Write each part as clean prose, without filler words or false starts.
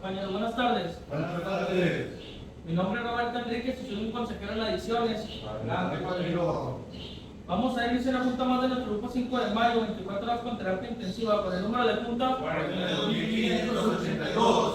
Compañeros, buenas tardes. Buenas tardes. Mi nombre es Roberto Enríquez y soy un consejero en las ediciones. Adelante, padrino. Vamos a iniciar una junta más de nuestro grupo 5 de mayo, 24 horas con terapia intensiva, con el número de junta 42.582.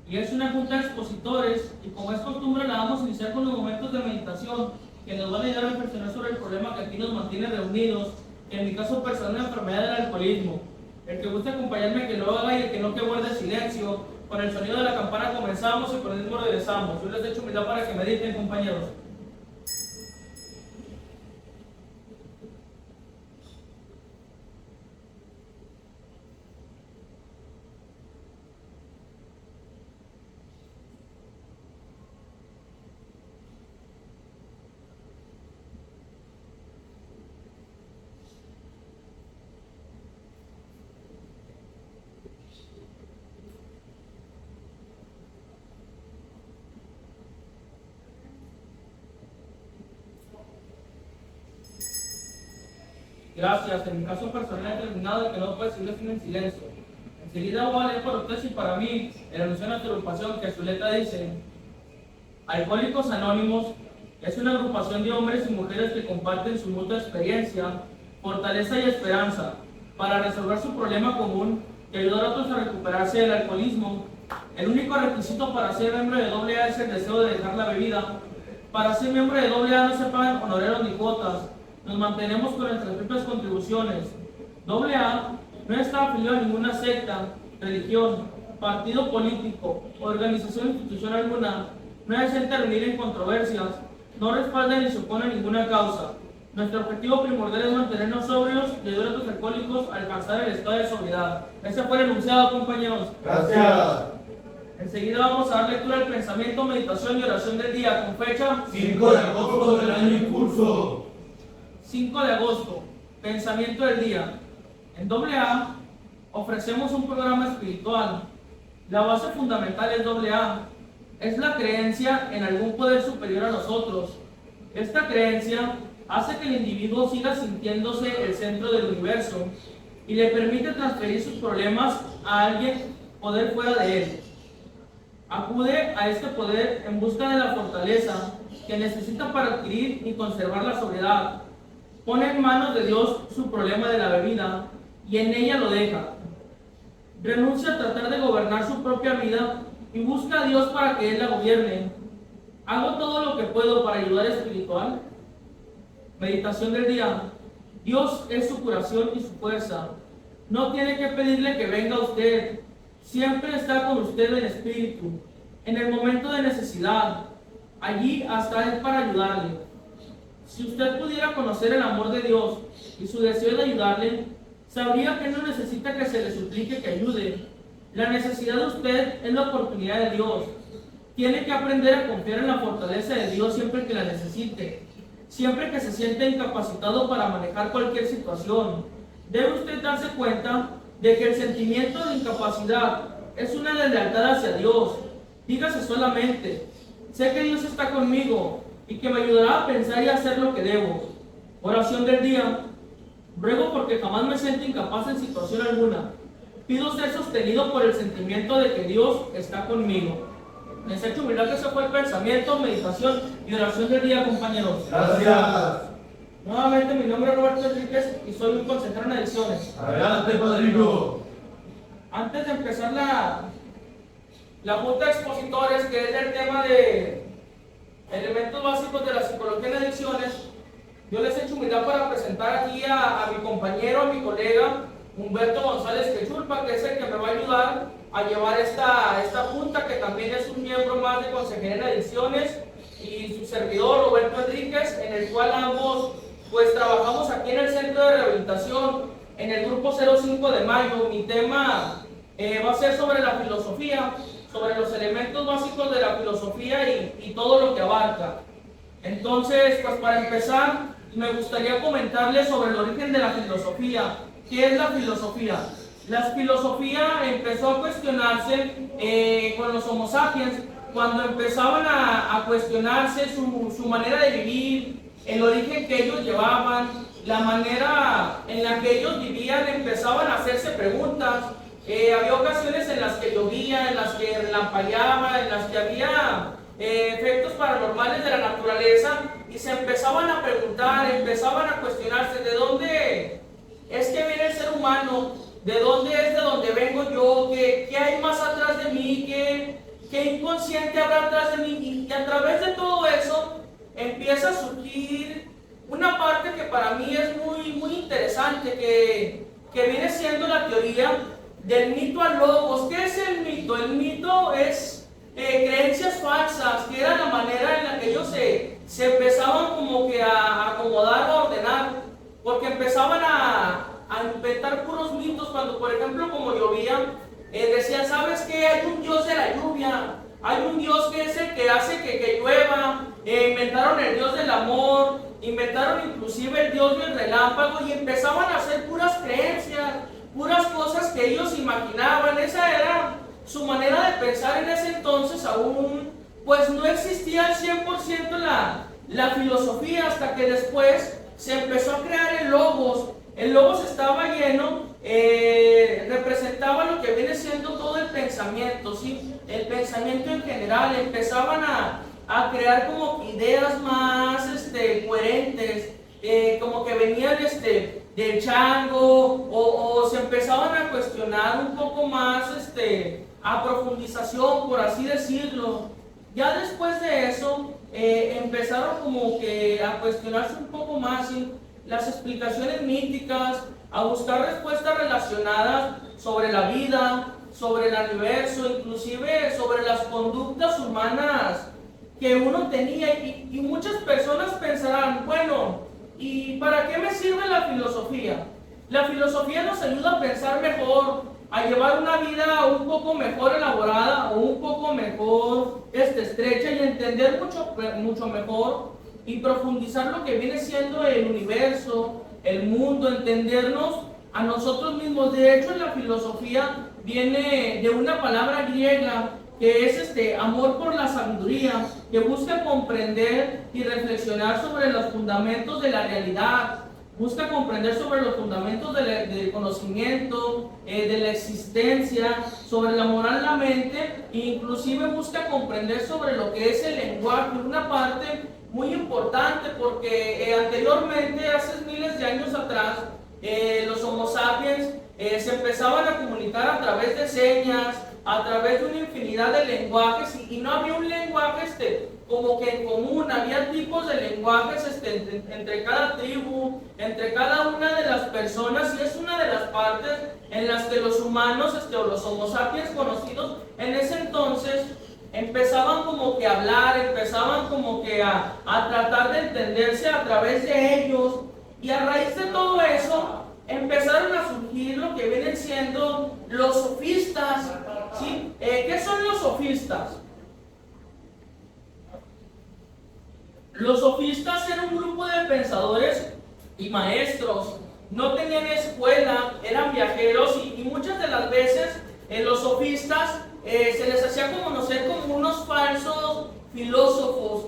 y es una junta de expositores y como es costumbre la vamos a iniciar con los momentos de meditación que nos van a ayudar a reflexionar sobre el problema que aquí nos mantiene reunidos, que en mi caso personal la enfermedad del alcoholismo. El que guste acompañarme que lo haga y el que no que guarde silencio. Con el sonido de la campana comenzamos y con el ritmo regresamos. Yo les echo humildad para que mediten, compañeros. Gracias. En mi caso personal he determinado el que no puede seguir en silencio. Enseguida voy a leer para ustedes y para mí el anuncio de nuestra agrupación que su letra dice: Alcohólicos Anónimos es una agrupación de hombres y mujeres que comparten su mutua experiencia, fortaleza y esperanza para resolver su problema común y ayudar a otros a recuperarse del alcoholismo. El único requisito para ser miembro de AA es el deseo de dejar la bebida. Para ser miembro de AA no se pagan honorarios ni cuotas. Nos mantenemos con nuestras propias contribuciones. AA no está afiliado a ninguna secta, religión, partido político, organización o institución alguna. No desea intervenir en controversias, no respalda ni se opone a ninguna causa. Nuestro objetivo primordial es mantenernos sobrios y ayudar a los alcohólicos a alcanzar el estado de sobriedad. Ese fue el enunciado, compañeros. Gracias. Enseguida vamos a dar lectura al pensamiento, meditación y oración del día con fecha 5 de agosto del año en curso. 5 de agosto, pensamiento del día. En AA ofrecemos un programa espiritual. La base fundamental es AA. Es la creencia en algún poder superior a nosotros. Esta creencia hace que el individuo siga sintiéndose el centro del universo y le permite transferir sus problemas a alguien, poder fuera de él. Acude a este poder en busca de la fortaleza que necesita para adquirir y conservar la sobriedad. Pone en manos de Dios su problema de la bebida y en ella lo deja. Renuncia a tratar de gobernar su propia vida y busca a Dios para que Él la gobierne. ¿Hago todo lo que puedo para ayudar espiritual? Meditación del día. Dios es su curación y su fuerza. No tiene que pedirle que venga a usted. Siempre está con usted en espíritu, en el momento de necesidad. Allí hasta Él para ayudarle. Si usted pudiera conocer el amor de Dios y su deseo de ayudarle, sabría que no necesita que se le suplique que ayude. La necesidad de usted es la oportunidad de Dios. Tiene que aprender a confiar en la fortaleza de Dios siempre que la necesite, siempre que se sienta incapacitado para manejar cualquier situación. Debe usted darse cuenta de que el sentimiento de incapacidad es una deslealtad hacia Dios. Dígase solamente: sé que Dios está conmigo y que me ayudará a pensar y a hacer lo que debo. Oración del día. Ruego porque jamás me siento incapaz en situación alguna. Pido ser sostenido por el sentimiento de que Dios está conmigo. Les echo humildad que ese fue el pensamiento, meditación y oración del día, compañeros. Gracias. Nuevamente, mi nombre es Roberto Enríquez y soy un consejero en ediciones. Adelante, padrino. Antes de empezar la junta de expositores, que es el tema de elementos básicos de la psicología en adicciones, yo les echo humildad para presentar aquí a mi compañero, a mi colega Humberto González Quechulpa, que es el que me va a ayudar a llevar esta junta, que también es un miembro más de Consejería en Adicciones, y su servidor Roberto Enríquez, en el cual ambos pues trabajamos aquí en el Centro de Rehabilitación, en el grupo 05 de mayo. Mi tema va a ser sobre la filosofía, sobre los elementos básicos de la filosofía y todo lo que abarca. Entonces, pues para empezar, me gustaría comentarles sobre el origen de la filosofía. ¿Qué es la filosofía? La filosofía empezó a cuestionarse con los Homo sapiens, cuando empezaban a cuestionarse su manera de vivir, el origen que ellos llevaban, la manera en la que ellos vivían, empezaban a hacerse preguntas había ocasiones en las que llovía, en las que relampagueaba, en las que había efectos paranormales de la naturaleza, y se empezaban a preguntar, empezaban a cuestionarse de dónde es que viene el ser humano, de dónde es de donde vengo yo, qué hay más atrás de mí, qué inconsciente habrá atrás de mí, y a través de todo eso empieza a surgir una parte que para mí es muy interesante, que viene siendo la teoría del mito al logos. ¿Qué es el mito? El mito es creencias falsas, que era la manera en la que ellos se empezaban como que a acomodar, a ordenar, porque empezaban a inventar puros mitos. Cuando, por ejemplo, como llovía, decían, ¿sabes qué? Hay un dios de la lluvia, hay un dios que es el que hace que llueva. Inventaron el dios del amor, inventaron inclusive el dios del relámpago, y empezaban a hacer puras creencias, puras cosas que ellos imaginaban. Esa era su manera de pensar en ese entonces. Aún pues no existía al 100% la filosofía, hasta que después se empezó a crear el logos. El logos estaba lleno, representaba lo que viene siendo todo el pensamiento, ¿sí? El pensamiento en general. Empezaban a crear como ideas más coherentes, como que venían del chango, o se empezaban a cuestionar un poco más a profundización, por así decirlo. Ya después de eso empezaron como que a cuestionarse un poco más, ¿sí?, las explicaciones míticas, a buscar respuestas relacionadas sobre la vida, sobre el universo, inclusive sobre las conductas humanas que uno tenía. Y muchas personas pensarán, bueno, ¿y para qué me sirve la filosofía? La filosofía nos ayuda a pensar mejor, a llevar una vida un poco mejor elaborada, o un poco mejor estrecha, y entender mucho mejor y profundizar lo que viene siendo el universo, el mundo, entendernos a nosotros mismos. De hecho, la filosofía viene de una palabra griega que es amor por la sabiduría, que busca comprender y reflexionar sobre los fundamentos de la realidad, busca comprender sobre los fundamentos del conocimiento, de la existencia, sobre la moral, la mente, e inclusive busca comprender sobre lo que es el lenguaje, una parte muy importante, porque anteriormente, hace miles de años atrás, los Homo sapiens se empezaban a comunicar a través de señas, a través de una infinidad de lenguajes, y no había un lenguaje como que en común. Había tipos de lenguajes entre cada tribu, entre cada una de las personas, y es una de las partes en las que los humanos o los Homo sapiens conocidos en ese entonces empezaban como que a hablar, empezaban como que a tratar de entenderse a través de ellos. Y a raíz de todo eso empezaron a surgir lo que vienen siendo los sofistas, ¿sí? ¿Qué son los sofistas? Los sofistas eran un grupo de pensadores y maestros. No tenían escuela, eran viajeros, y muchas de las veces los sofistas se les hacía conocer como unos falsos filósofos,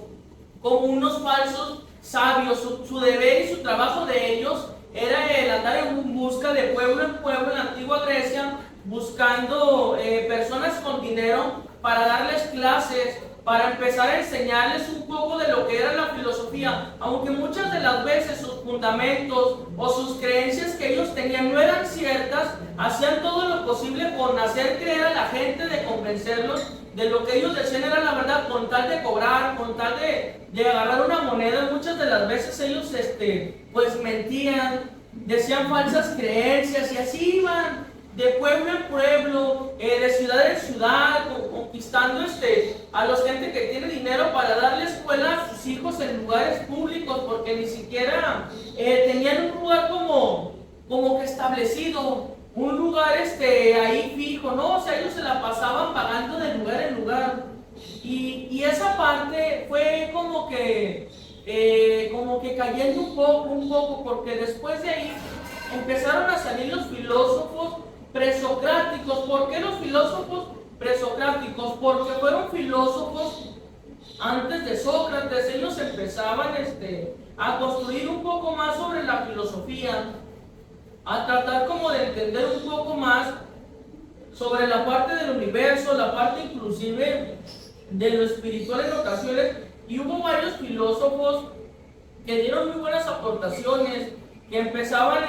como unos falsos sabios. Su deber y su trabajo de ellos era el andar en busca de pueblo en pueblo en la antigua Grecia, buscando personas con dinero para darles clases, para empezar a enseñarles un poco de lo que era la filosofía, aunque muchas de las veces sus fundamentos o sus creencias que ellos tenían no eran ciertas. Hacían todo lo posible con hacer creer a la gente, de convencerlos de lo que ellos decían era la verdad, con tal de cobrar, con tal de agarrar una moneda. Muchas de las veces ellos pues mentían, decían falsas creencias, y así iban de pueblo en pueblo, de ciudad en ciudad, conquistando a los gente que tiene dinero para darle escuela a sus hijos en lugares públicos, porque ni siquiera tenían un lugar como que establecido, un lugar ahí fijo, ¿no? O sea, ellos se la pasaban pagando de lugar en lugar. Y esa parte fue como que cayendo un poco, porque después de ahí empezaron a salir los filósofos presocráticos. ¿Por qué los filósofos presocráticos? Porque fueron filósofos antes de Sócrates. Ellos empezaban a construir un poco más sobre la filosofía, a tratar como de entender un poco más sobre la parte del universo, la parte inclusive de lo espiritual en ocasiones, y hubo varios filósofos que dieron muy buenas aportaciones, que empezaban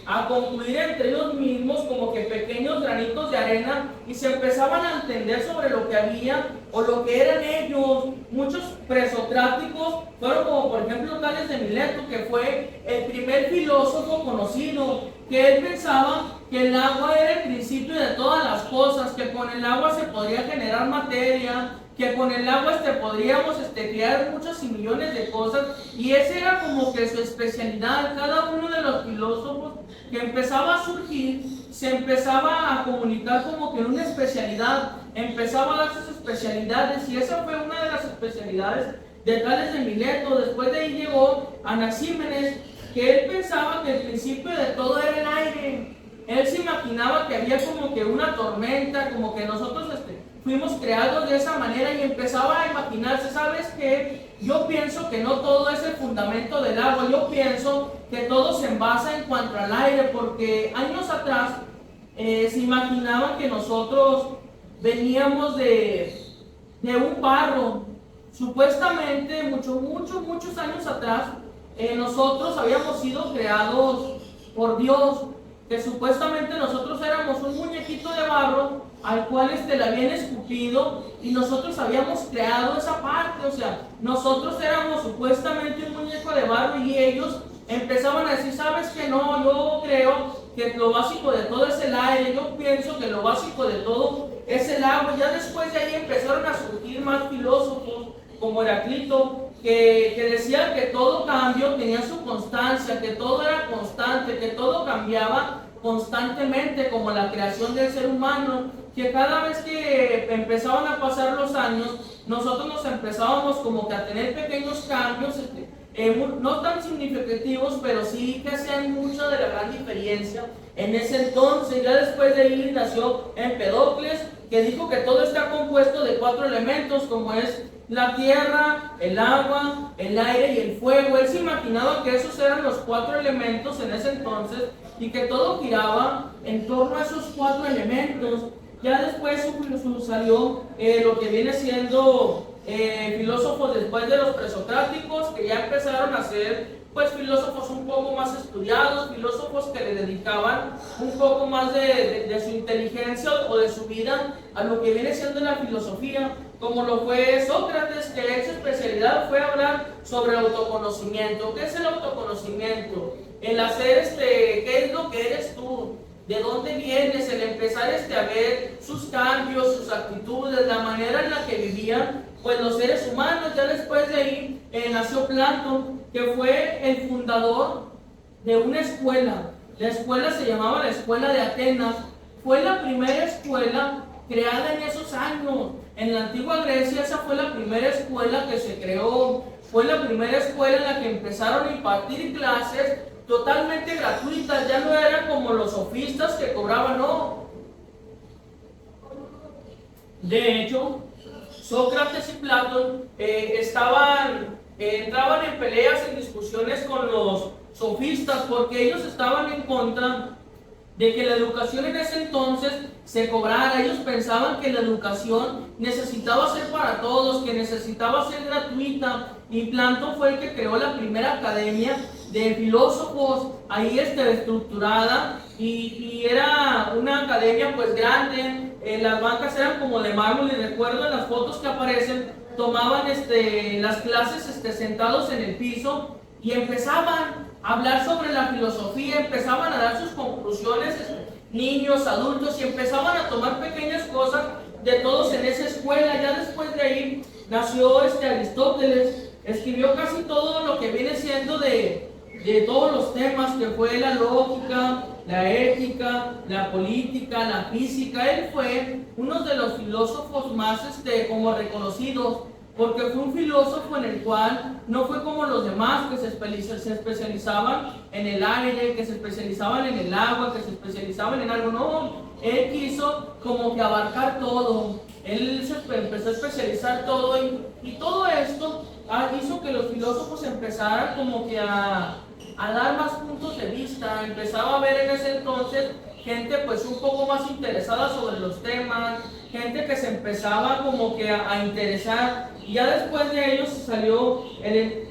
a concluir entre ellos mismos como que pequeños granitos de arena y se empezaban a entender sobre lo que había o lo que eran ellos. Muchos presocráticos fueron como por ejemplo Tales de Mileto, que fue el primer filósofo conocido, que él pensaba que el agua era el principio de todas las cosas, que con el agua se podría generar materia, que con el agua podríamos crear muchas y millones de cosas, y esa era como que su especialidad. Cada uno de los filósofos que empezaba a surgir se empezaba a comunicar como que en una especialidad, empezaba a dar sus especialidades, y esa fue una de las especialidades de Tales de Mileto. Después de ahí llegó Anaxímenes, que él pensaba que el principio de todo era el aire. Él se imaginaba que había como que una tormenta, como que nosotros fuimos creados de esa manera, y empezaba a imaginarse, ¿sabes qué? Yo pienso que no todo es el fundamento del agua, yo pienso que todo se basa en cuanto al aire, porque años atrás se imaginaba que nosotros veníamos de un barro. Supuestamente, muchos años atrás, nosotros habíamos sido creados por Dios, que supuestamente nosotros éramos un muñequito de barro al cual le habían escupido, y nosotros habíamos creado esa parte. O sea, nosotros éramos supuestamente un muñeco de barro, y ellos empezaban a decir, ¿sabes qué? No, yo creo que lo básico de todo es el aire, yo pienso que lo básico de todo es el agua. Ya después de ahí empezaron a surgir más filósofos como Heráclito, que decía que todo cambio tenía su constancia, que todo era constante, que todo cambiaba constantemente, como la creación del ser humano, que cada vez que empezaban a pasar los años, nosotros nos empezábamos como que a tener pequeños cambios, no tan significativos, pero sí que hacían mucha de la gran diferencia en ese entonces. Ya después de ahí nació Empedocles, que dijo que todo está compuesto de 4 elementos, como es la tierra, el agua, el aire y el fuego. Él se imaginaba que esos eran los 4 elementos en ese entonces, y que todo giraba en torno a esos 4 elementos. Ya después salió lo que viene siendo filósofos después de los presocráticos, que ya empezaron a ser pues filósofos un poco más estudiados, filósofos que le dedicaban un poco más de su inteligencia o de su vida a lo que viene siendo la filosofía, como lo fue Sócrates, que su especialidad fue hablar sobre el autoconocimiento. ¿Qué es el autoconocimiento? El hacer ¿qué es lo que eres tú? ¿De dónde vienes? El empezar a ver sus cambios, sus actitudes, la manera en la que vivían pues los seres humanos. Ya después de ahí nació Platón, que fue el fundador de una escuela. La escuela se llamaba la Escuela de Atenas. Fue la primera escuela creada en esos años. En la antigua Grecia esa fue la primera escuela que se creó. Fue la primera escuela en la que empezaron a impartir clases totalmente gratuitas. Ya no eran como los sofistas que cobraban, no. De hecho, Sócrates y Platón entraban en peleas, en discusiones con los sofistas, porque ellos estaban en contra de que la educación en ese entonces se cobrara. Ellos pensaban que la educación necesitaba ser para todos, que necesitaba ser gratuita, y Platón fue el que creó la primera academia de filósofos, ahí estructurada, y era una academia pues grande. Las bancas eran como de mármol, y recuerdo en las fotos que aparecen, tomaban las clases sentados en el piso, y empezaban a hablar sobre la filosofía, empezaban a dar sus conclusiones, niños, adultos, y empezaban a tomar pequeñas cosas de todos en esa escuela. Ya después de ahí nació Aristóteles, escribió casi todo lo que viene siendo de todos los temas, que fue la lógica, la ética, la política, la física. Él fue uno de los filósofos más como reconocidos, porque fue un filósofo en el cual no fue como los demás, que se especializaban en el aire, que se especializaban en el agua, que se especializaban en algo. No, él quiso como que abarcar todo. Él empezó a especializar todo, y todo esto hizo que los filósofos empezaran como que a dar más puntos de vista. Empezaba a ver en ese entonces gente pues un poco más interesada sobre los temas, gente que se empezaba como que a interesar, y ya después de ellos salió el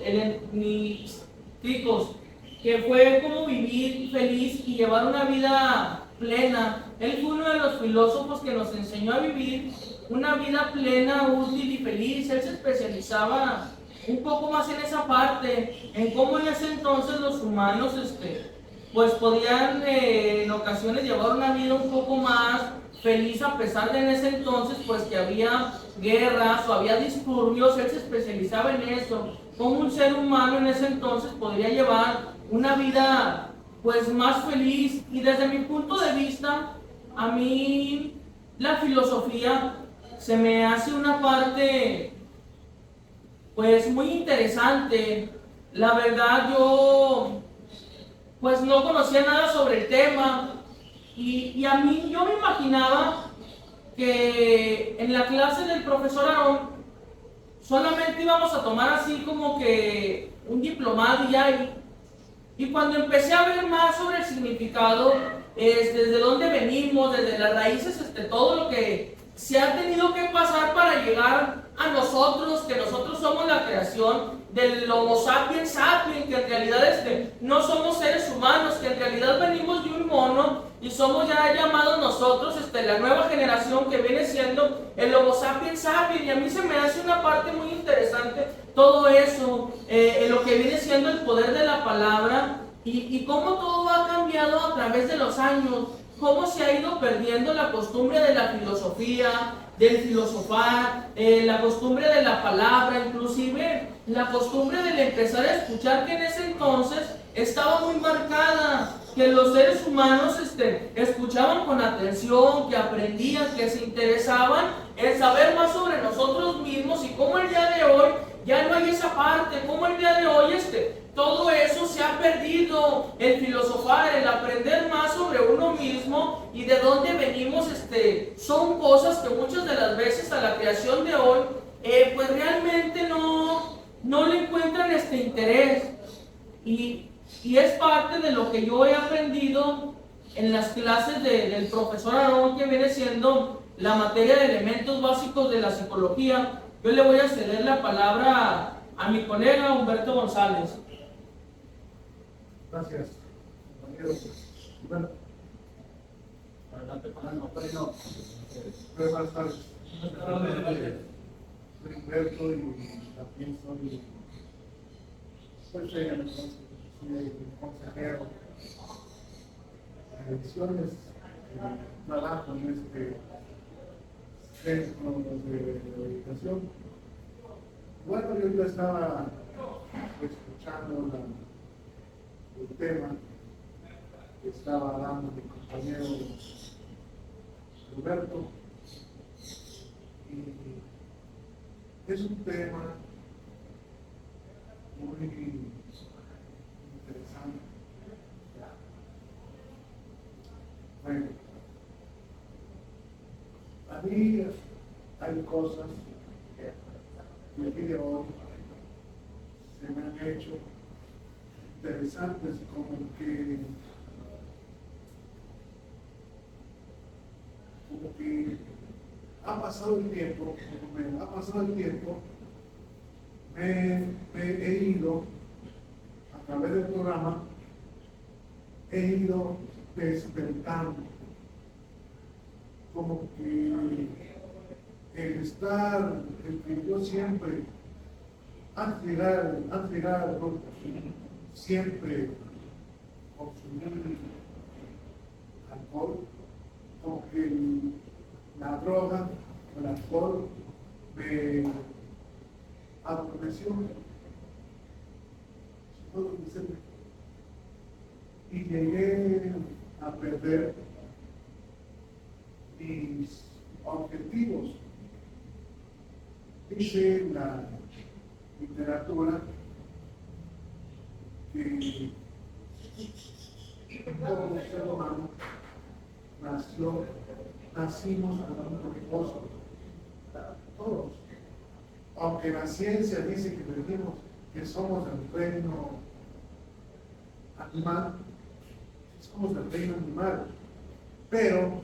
enigmáticos, que fue como vivir feliz y llevar una vida plena. Él fue uno de los filósofos que nos enseñó a vivir una vida plena, útil y feliz. Él se especializaba un poco más en esa parte, en cómo en ese entonces los humanos pues podían en ocasiones llevar una vida un poco más feliz, a pesar de en ese entonces pues que había guerras o había disturbios. Él se especializaba en eso, cómo un ser humano en ese entonces podría llevar una vida pues más feliz. Y desde mi punto de vista, a mí la filosofía se me hace una parte pues muy interesante. La verdad, yo pues no conocía nada sobre el tema, y a mí yo me imaginaba que en la clase del profesor Aarón solamente íbamos a tomar así como que un diplomado y ya. Y cuando empecé a ver más sobre el significado, desde dónde venimos, desde las raíces, todo lo que se ha tenido que pasar para llegar a nosotros, que nosotros somos la creación del Homo sapiens sapiens, que en realidad no somos seres humanos, que en realidad venimos de un mono y somos ya llamados nosotros la nueva generación que viene siendo el Homo sapiens sapiens. Y a mí se me hace una parte muy interesante todo eso, lo que viene siendo el poder de la palabra, y cómo todo ha cambiado a través de los años, cómo se ha ido perdiendo la costumbre de la filosofía, del filosofar, la costumbre de la palabra, inclusive la costumbre del empezar a escuchar, que en ese entonces estaba muy marcada, que los seres humanos escuchaban con atención, que aprendían, que se interesaban en saber más sobre nosotros mismos. Y cómo el día de hoy ya no hay esa parte, cómo el día de hoy todo eso se ha perdido, el filosofar, el aprender más sobre uno mismo y de dónde venimos. Son cosas que muchas de las veces a la creación de hoy pues realmente no le encuentran interés, y es parte de lo que yo he aprendido en las clases del profesor Aarón, que viene siendo la materia de elementos básicos de la psicología. Yo le voy a ceder la palabra a mi colega Humberto González. Gracias, compañero. Bueno, adelante, compañero. Buenas tardes. Soy Humberto y también soy consejero de ediciones. Trabajo en este centro de educación. Bueno, yo ya estaba escuchando el tema que estaba dando mi compañero Roberto, y es un tema muy interesante. Bueno, a mí hay cosas que el día de hoy se me han hecho interesantes, como que ha pasado el tiempo, me he ido, a través del programa, he ido despertando, como que el que yo siempre, antes de llegar al grupo, siempre consumí alcohol, como que la droga, el alcohol me adormeció, y llegué a perder mis objetivos. Dice la literatura que todo ser humano nacimos con un propósito, todos. Aunque la ciencia dice que somos del reino animal, somos del reino animal, Pero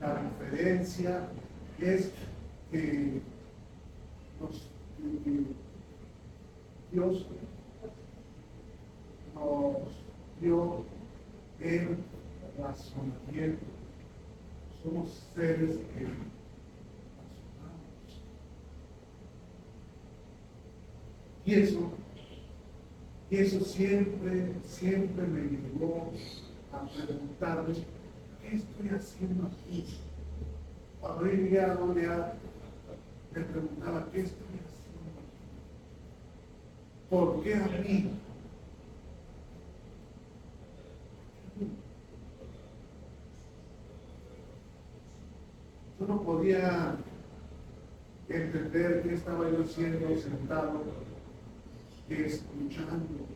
la diferencia es que que Dios nos dio el razonamiento. Somos seres que razonamos. Y eso siempre me llevó a preguntarme, ¿qué estoy haciendo aquí? Cuando yo llegué a donde me preguntaba, ¿qué estoy haciendo aquí? ¿Por qué a mí? Yo no podía entender qué estaba yo haciendo sentado, escuchando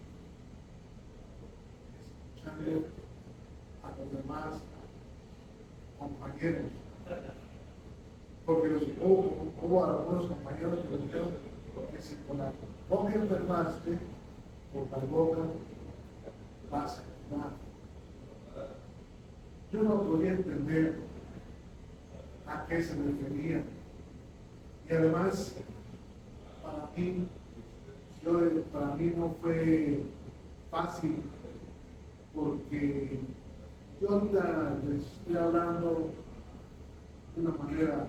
a los demás compañeros. Porque hubo algunos compañeros que me dijeron que si con la boca enfermaste, por la boca vas a enfermar. Yo no podía entender a qué se refería. Y además, para mí no fue fácil, porque yo ahorita les estoy hablando de una manera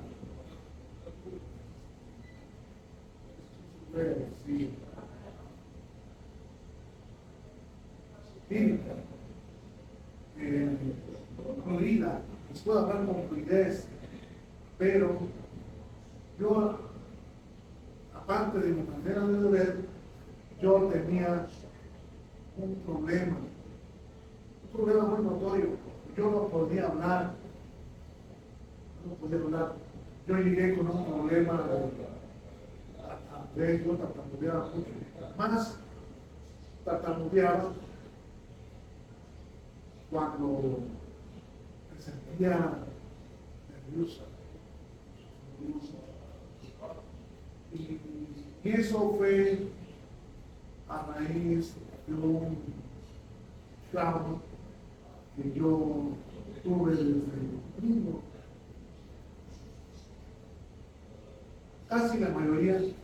sí, fluida, les puedo hablar con fluidez, pero yo, aparte de mi manera de ver, yo tenía un problema muy notorio. Yo no podía hablar, Yo llegué con un problema de yo tartamudeaba mucho. Más tartamudeaba cuando me sentía nerviosa. Y eso fue a raíz de un trauma que yo tuve desde niño. Casi la mayoría de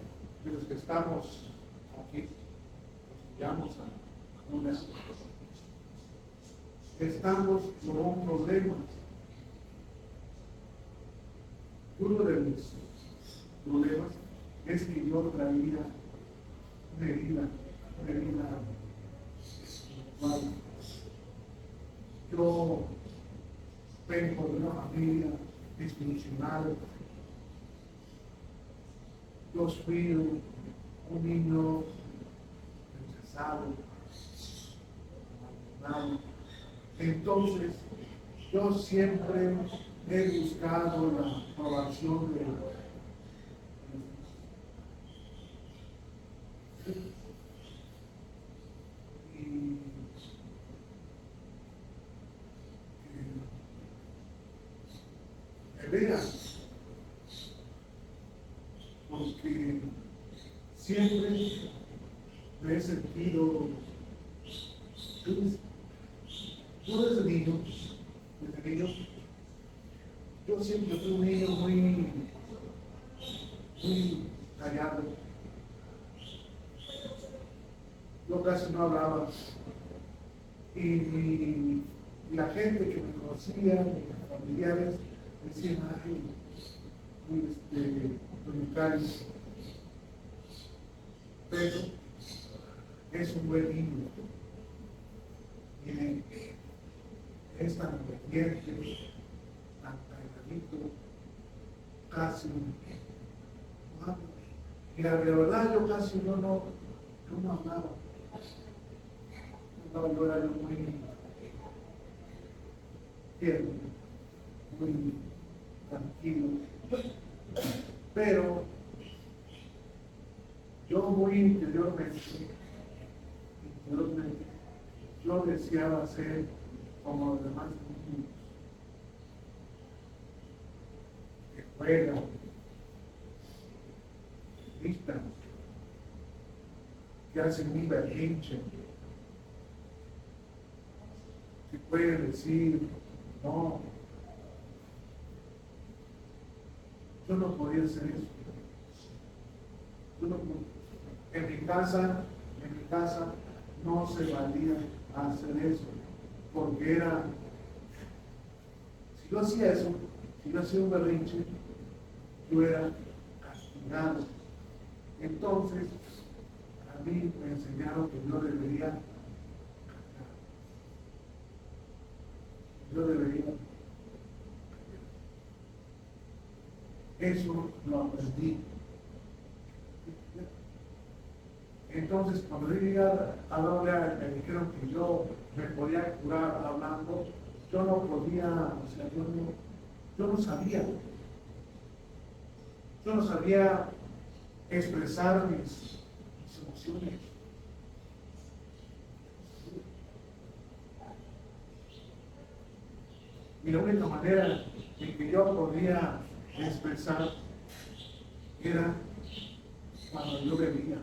los que estamos aquí, llamamos a una, estamos con un problema. Uno de mis problemas es que yo traía una herida espiritual. Yo vengo de una familia disfuncional. Yo fui un niño rechazado, abandonado. Entonces, yo siempre he buscado la aprobación de vean, porque siempre me he sentido, yo desde niño, yo siempre fui un niño muy callado. Yo casi no hablaba. Y la gente que me conocía, mis familiares, decían, ay, muy cálido. Pero es un buen niño. Y es tan obediente, tan calladito, casi. Y la verdad, yo casi no hablaba. Yo era muy tierno, muy tranquilo, pero yo muy interiormente, yo deseaba ser como los demás niños, que juegan, que gritan, que hacen un berrinche, que pueden decir no, Yo no podía hacer eso. Yo no podía. En mi casa no se valía hacer eso, porque era, si yo hacía eso, si yo hacía un berrinche, yo era castigado. Entonces, a mí me enseñaron que yo debería eso lo aprendí. Entonces, cuando yo llegué a hablar, me dijeron que yo me podía curar hablando, yo no podía, o sea, yo no sabía. Yo no sabía expresar mis emociones. Y la única manera en que yo podía expresar era cuando yo bebía.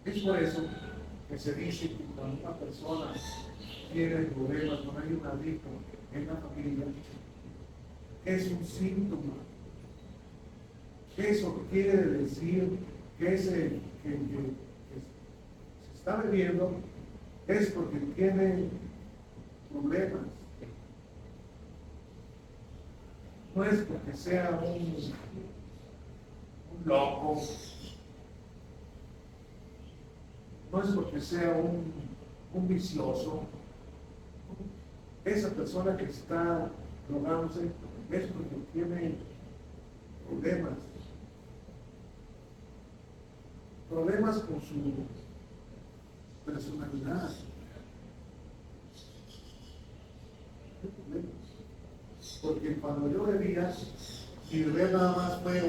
Es por eso que se dice que cuando una persona tiene problemas, cuando hay un adicto en la familia, es un síntoma. Eso quiere decir que ese que se está bebiendo es porque tiene problemas. No es porque sea un loco, no es porque sea un vicioso. Esa persona que está drogándose es porque tiene problemas con su personalidad. Porque cuando yo bebía, mi beber nada más fue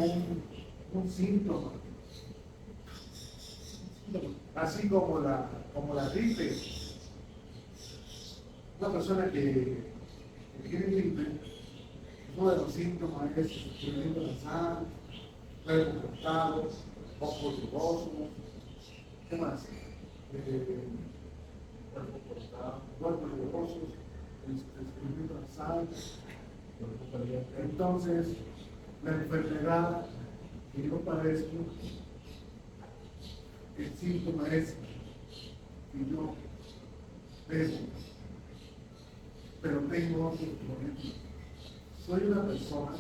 un síntoma. Así como la gripe. Una persona que tiene gripe, uno de los síntomas es sufrimiento nasal, cuerpo cortado, ojos rugosos, ¿qué más? Cuerpo rugosos, sufrimiento nasal. Entonces, la enfermedad que yo padezco, el síntoma es que yo bebo, pero tengo otros problemas. Soy una persona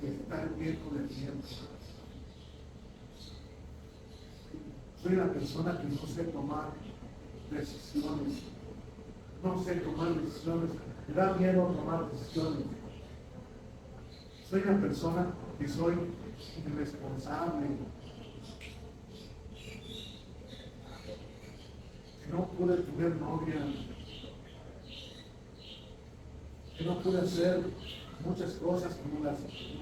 que está lleno de tiempo. Soy una persona que no sé tomar decisiones. No sé tomar decisiones. Me da miedo tomar decisiones. Soy una persona que soy irresponsable. Que no pude tener novia. Que no pude hacer muchas cosas como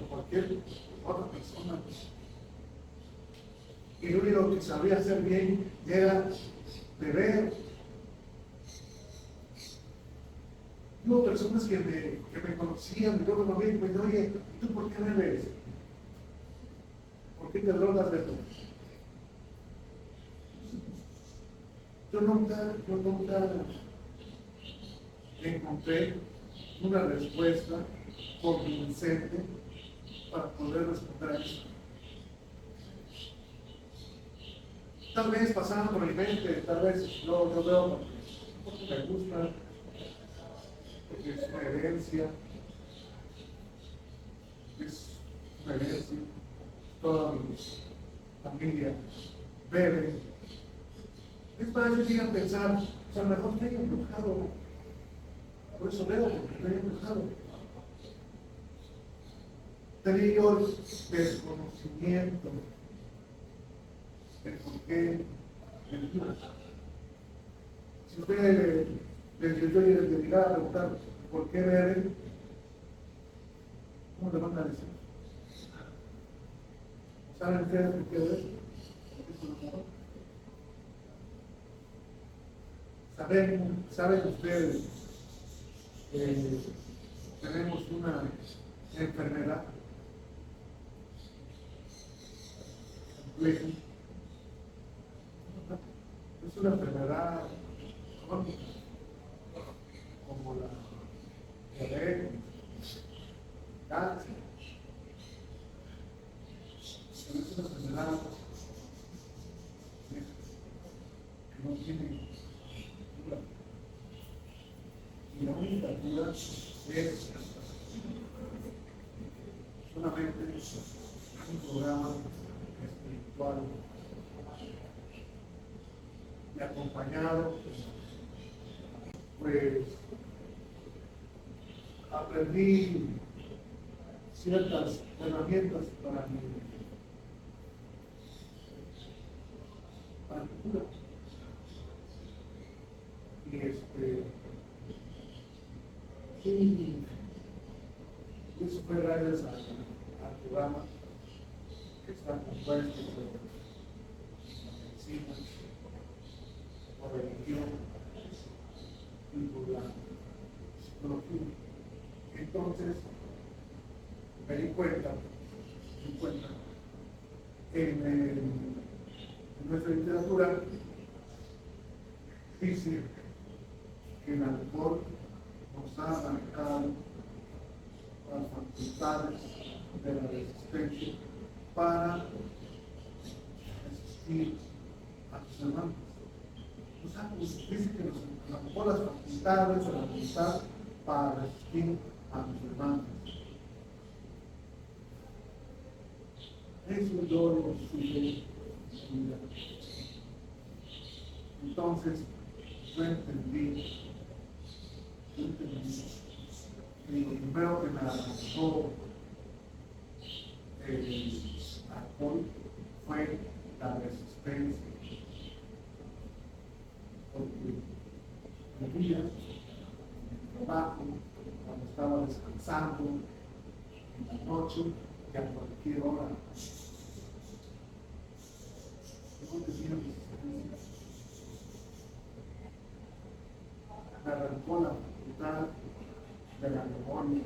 cualquier otra persona. Y lo único que sabía hacer bien era beber. Hubo personas que me conocían, yo me conocía y me decían, oye, ¿tú por qué bebes? ¿Por qué te drogas de todo? Yo nunca encontré una respuesta convincente para poder responder a eso. Tal vez pasando por mi mente, tal vez yo veo porque me gusta, porque es una herencia, toda mi familia bebe. Es para ellos llegan a pensar, o sea, a lo mejor estoy embrujado, por eso veo, porque estoy embrujado. Tenía yo desconocimiento del por qué bebía. Si usted yo le diga a preguntar por qué beben, ¿cómo le van a decir? ¿Saben ustedes por qué beben? ¿Saben ustedes que tenemos una enfermedad compleja? Es una enfermedad crónica, como la diabetes, cáncer. Son esas enfermedades que no tienen cura. Y la única cura es solamente un programa espiritual y acompañado, pues aprendí ciertas herramientas para mi cura. Y eso fue gracias al programa que está compuesto por la medicina, por religión y por la psicología. Entonces, me di cuenta en nuestra literatura dice que el alcohol nos ha arrancado las facultades de la resistencia para resistir a sus hermanos. O sea, pues, dice que nos arrancó las facultades de la voluntad para resistir a sus hermanos. Eso yo lo estudié. Entonces, yo entendí que lo primero que me arrancó el alcohol fue la resistencia. Porque vivía en el trabajo, cuando estaba descansando, en la noche y a cualquier hora. No tenía resistencia. Me arrancó la facultad de la memoria.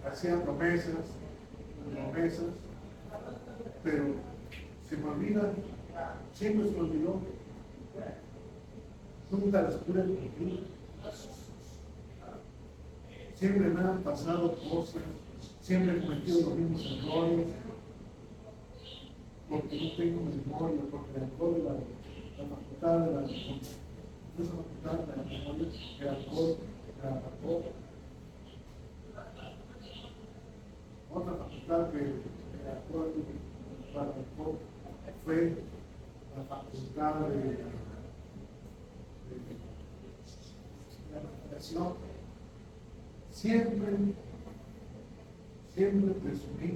Hacía promesas, pero se me olvidan, siempre se me olvidó. Nunca las pude cumplir. Siempre me han pasado cosas, siempre he cometido los mismos errores, porque no tengo memoria, porque el alcohol de la facultad de la memoria, esa facultad de la memoria, el alcohol me arrancó. Otra facultad que el alcohol me arrancó fue la facultad de la meditación. Siempre presumí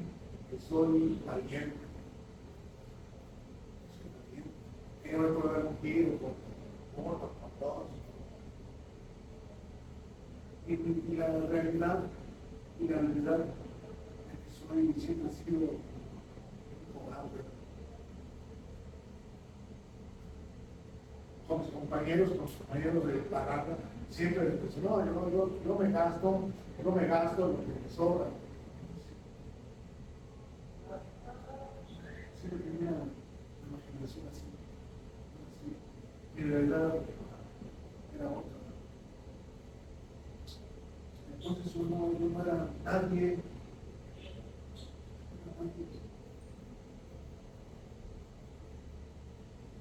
que soy valiente. Que no me puedo dar un tiro por todos. Y la realidad es que siempre he sido cobarde. Con mis compañeros de parada, siempre les digo, no, yo me gasto lo que me sobra. Siempre tenía una imaginación así. Y en realidad era otra. Entonces yo no era nadie.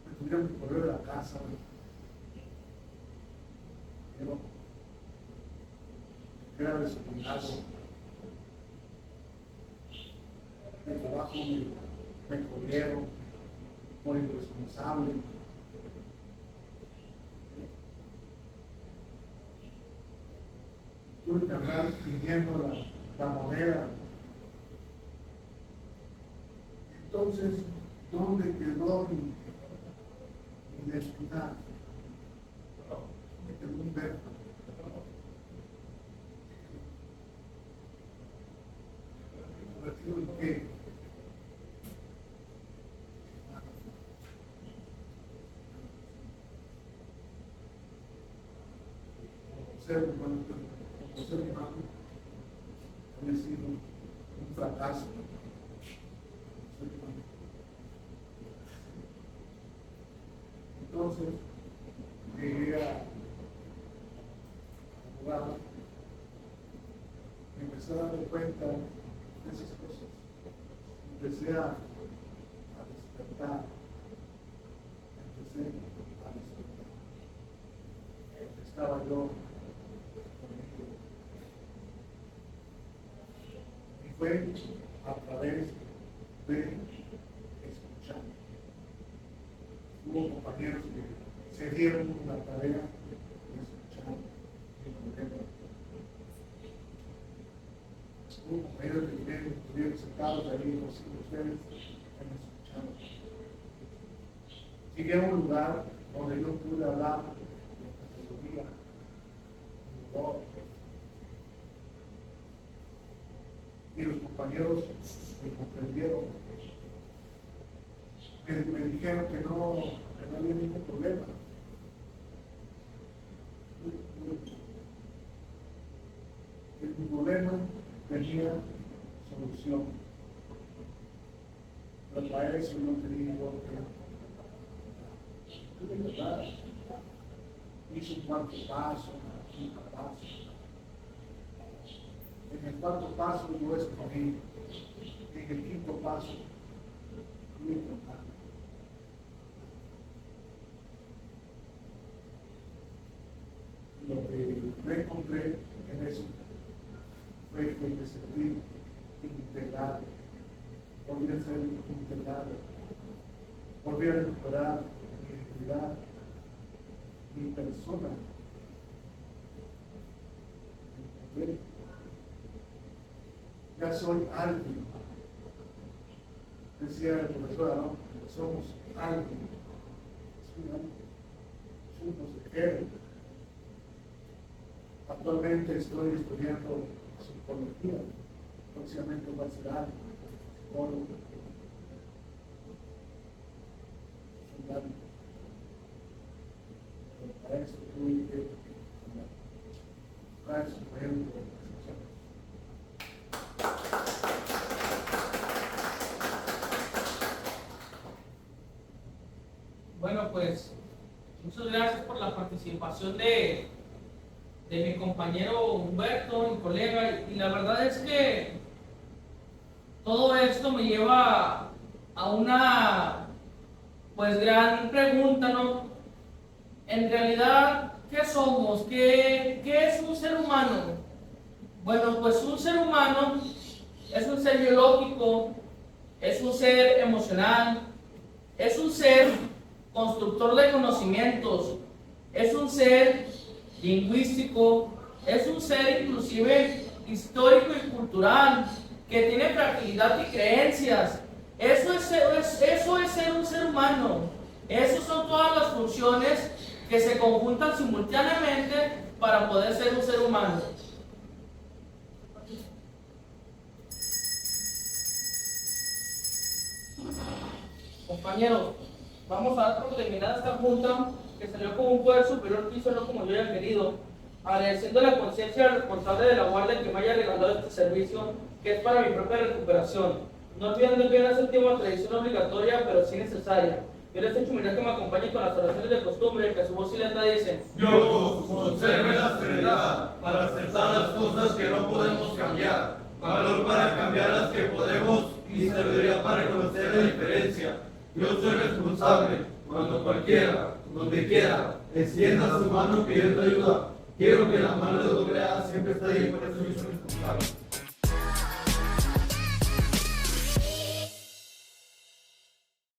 Me tuvieron que correr a la casa. Era descuidado. El trabajo me corrieron por irresponsable. Tuve que andar pidiendo la moneda. Entonces, ¿dónde quedó mi descuidado? Me quedó un verbo. ¿Convertido en qué? Ser humano había sido un fracaso. Entonces llegué a empecé a darme cuenta de esas cosas. Empecé a despertar. Empecé a despertar. Estaba yo conmigo. Y fue a través de escuchar. Hubo compañeros que se dieron la tarea de escuchar el problema. Hubo compañeros que estuvieron sentados ahí, no sé, ustedes han escuchado. Llegué a un lugar donde yo pude hablar de categoría, de dolor. Y los compañeros me comprendieron. Me dijeron que no había ningún problema. Que mi problema tenía solución. Pero para eso no tenía yo que de verdad hice un cuarto paso, un quinto paso. En el cuarto paso yo escogí, en el quinto paso muy importante. Lo que me encontré en eso fue que me sentí integrado, volví a ser integrado, volví a recuperar mi identidad, mi persona. ¿Me encontré? Ya soy alguien. Decía el profesor, ¿no? Somos alguien. Soy alguien. Soy un consejero. Actualmente estoy estudiando psicología. Próximamente voy a ser psicólogo. Soy alguien. Pero para eso tuve que para eso fue un Bueno, pues muchas gracias por la participación de mi compañero Humberto, mi colega, y la verdad es que todo esto me lleva a una pues gran pregunta, ¿no? En realidad, ¿qué somos? ¿Qué es un ser humano? Bueno, pues un ser humano es un ser biológico, es un ser emocional, es un ser constructor de conocimientos, es un ser lingüístico, es un ser inclusive histórico y cultural, que tiene fragilidad y creencias. Eso es ser un ser humano. Esas son todas las funciones que se conjuntan simultáneamente para poder ser un ser humano. Compañeros, vamos a dar por terminada esta junta que salió con un poder superior que hizo no como yo haya querido, agradeciendo la conciencia del responsable de la guardia que me haya regalado este servicio, que es para mi propia recuperación. No olviden que no es el tiempo de tradición obligatoria, pero sí necesaria. Yo les echo humildad que me acompañe con las oraciones de costumbre, que a su voz y letra dicen: Yo conserve la serenidad para aceptar las cosas que no podemos cambiar, valor para cambiar las que podemos y sabiduría para conocer la diferencia. Yo soy responsable cuando cualquiera, donde quiera, extienda su mano pidiendo ayuda. Quiero que la mano de doble A siempre esté ahí, por eso yo soy responsable.